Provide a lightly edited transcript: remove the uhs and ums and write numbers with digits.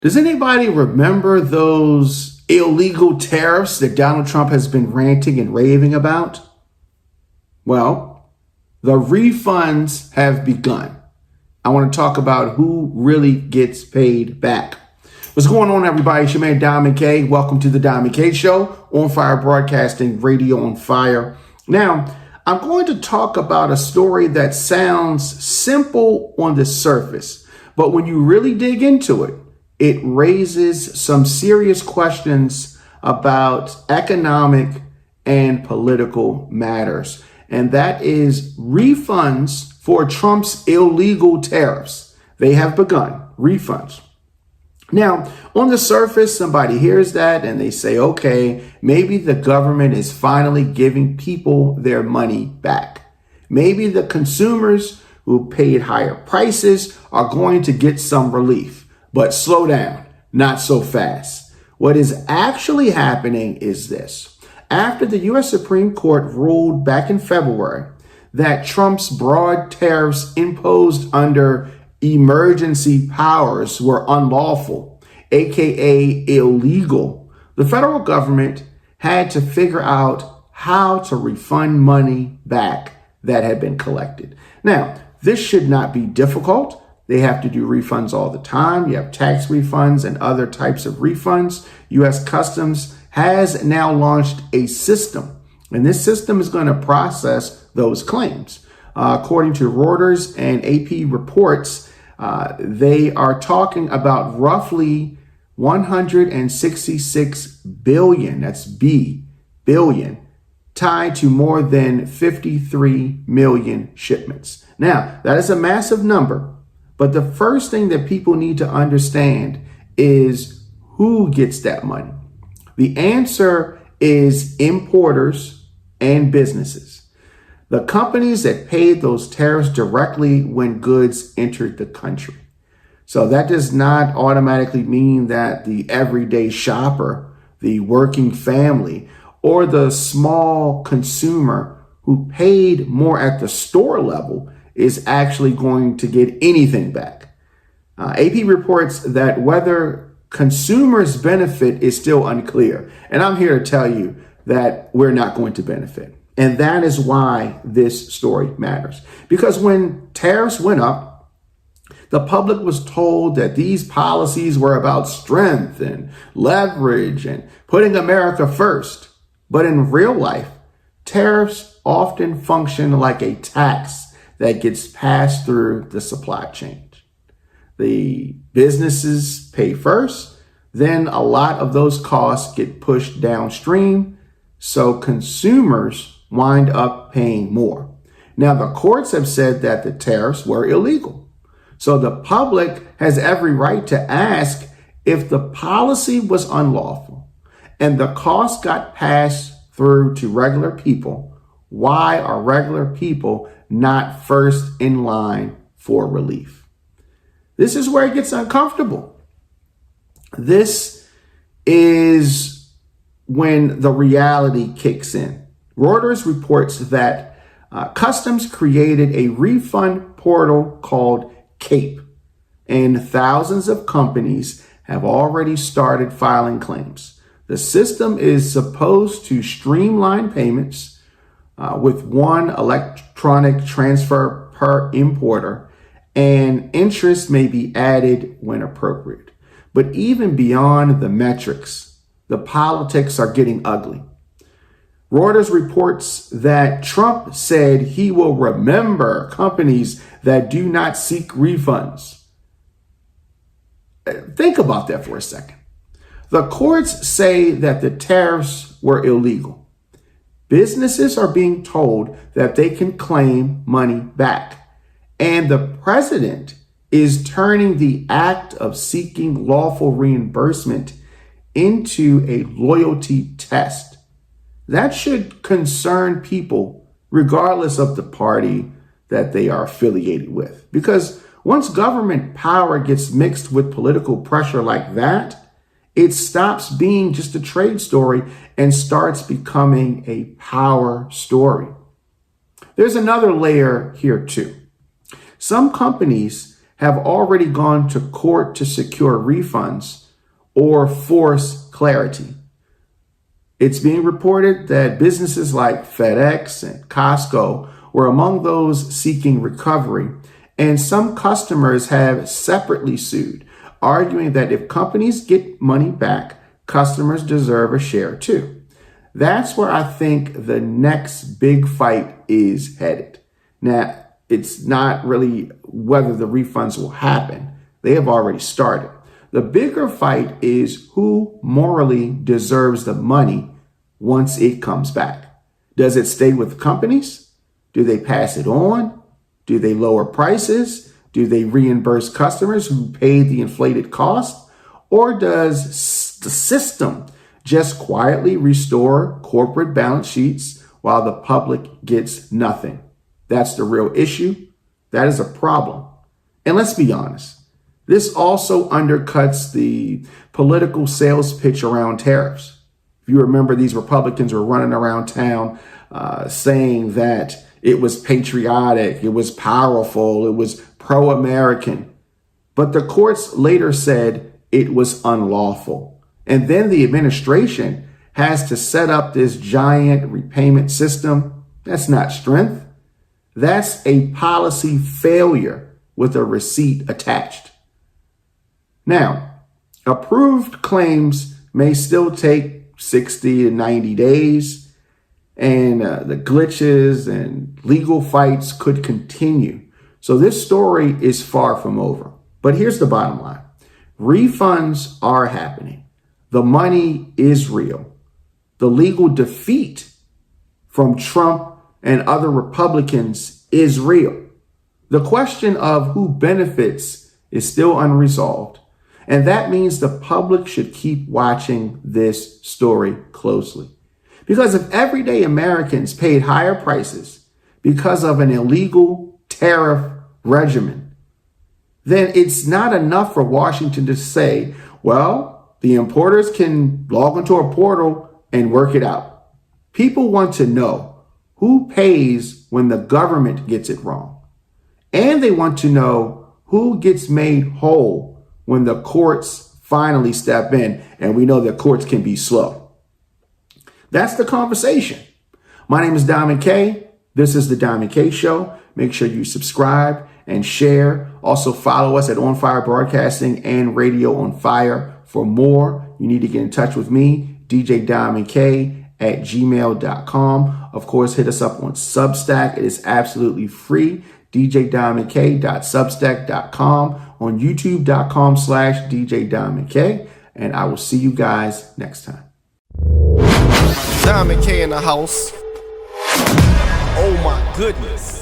Does anybody remember those illegal tariffs that Donald Trump has been ranting and raving about? Well, the refunds have begun. I want to talk about who really gets paid back. What's going on, everybody? It's your man, Diamond K. Welcome to the Diamond K Show, OnFire Broadcasting, Radio on Fire. Now, I'm going to talk about a story that sounds simple on the surface, but when you really dig into it, it raises some serious questions about economic and political matters. And that is refunds for Trump's illegal tariffs. They have begun, refunds. Now, on the surface, somebody hears that and they say, okay, maybe the government is finally giving people their money back. Maybe the consumers who paid higher prices are going to get some relief. But slow down, not so fast. What is actually happening is this. After the U.S. Supreme Court ruled back in February that Trump's broad tariffs imposed under emergency powers were unlawful, aka illegal, the federal government had to figure out how to refund money back that had been collected. Now, this should not be difficult. They have to do refunds all the time. You have tax refunds and other types of refunds. U.S. Customs has now launched a system, and this system is going to process those claims. According to Reuters and AP reports, they are talking about roughly 166 billion, that's billion, tied to more than 53 million shipments. Now, that is a massive number. But the first thing that people need to understand is who gets that money. The answer is importers and businesses. The companies that paid those tariffs directly when goods entered the country. So that does not automatically mean that the everyday shopper, the working family, or the small consumer who paid more at the store level is actually going to get anything back. AP reports that whether consumers benefit is still unclear. And I'm here to tell you that we're not going to benefit. And that is why this story matters. Because when tariffs went up, the public was told that these policies were about strength and leverage and putting America first. But in real life, tariffs often function like a tax that gets passed through the supply chain. The businesses pay first, then a lot of those costs get pushed downstream, so consumers wind up paying more. Now, the courts have said that the tariffs were illegal, so the public has every right to ask if the policy was unlawful and the cost got passed through to regular people. Why are regular people not first in line for relief? This is where it gets uncomfortable. This is when the reality kicks in. Reuters reports that Customs created a refund portal called CAPE, and thousands of companies have already started filing claims. The system is supposed to streamline payments with one electronic transfer per importer, and interest may be added when appropriate. But even beyond the metrics, the politics are getting ugly. Reuters reports that Trump said he will remember companies that do not seek refunds. Think about that for a second. The courts say that the tariffs were illegal. Businesses are being told that they can claim money back. And the president is turning the act of seeking lawful reimbursement into a loyalty test. That should concern people regardless of the party that they are affiliated with. Because once government power gets mixed with political pressure like that, it stops being just a trade story and starts becoming a power story. There's another layer here too. Some companies have already gone to court to secure refunds or force clarity. It's being reported that businesses like FedEx and Costco were among those seeking recovery, and some customers have separately sued, arguing that if companies get money back, customers deserve a share too. That's where I think the next big fight is headed. Now, it's not really whether the refunds will happen. They have already started. The bigger fight is who morally deserves the money once it comes back. Does it stay with companies? Do they pass it on? Do they lower prices? Do they reimburse customers who paid the inflated cost? Or does the system just quietly restore corporate balance sheets while the public gets nothing? That's the real issue. That is a problem. And let's be honest, this also undercuts the political sales pitch around tariffs. If you remember, these Republicans were running around town saying that it was patriotic, it was powerful, it was pro-American. But the courts later said it was unlawful. And then the administration has to set up this giant repayment system. That's not strength. That's a policy failure with a receipt attached. Now, approved claims may still take 60 to 90 days, and the glitches and legal fights could continue. So this story is far from over. But here's the bottom line. Refunds are happening. The money is real. The legal defeat from Trump and other Republicans is real. The question of who benefits is still unresolved. And that means the public should keep watching this story closely. Because if everyday Americans paid higher prices because of an illegal tariff regimen, then it's not enough for Washington to say, well, the importers can log into a portal and work it out. People want to know who pays when the government gets it wrong. And they want to know who gets made whole when the courts finally step in. And we know that courts can be slow. That's the conversation. My name is Diamond K. This is the Diamond K Show. Make sure you subscribe and share. Also follow us at OnFire Broadcasting and Radio on Fire. For more, you need to get in touch with me, DJ Diamond K at gmail.com. Of course, hit us up on Substack. It is absolutely free. djdiamondk.substack.com, on youtube.com/djdiamondk. And I will see you guys next time. Diamond K in the house. Oh my goodness.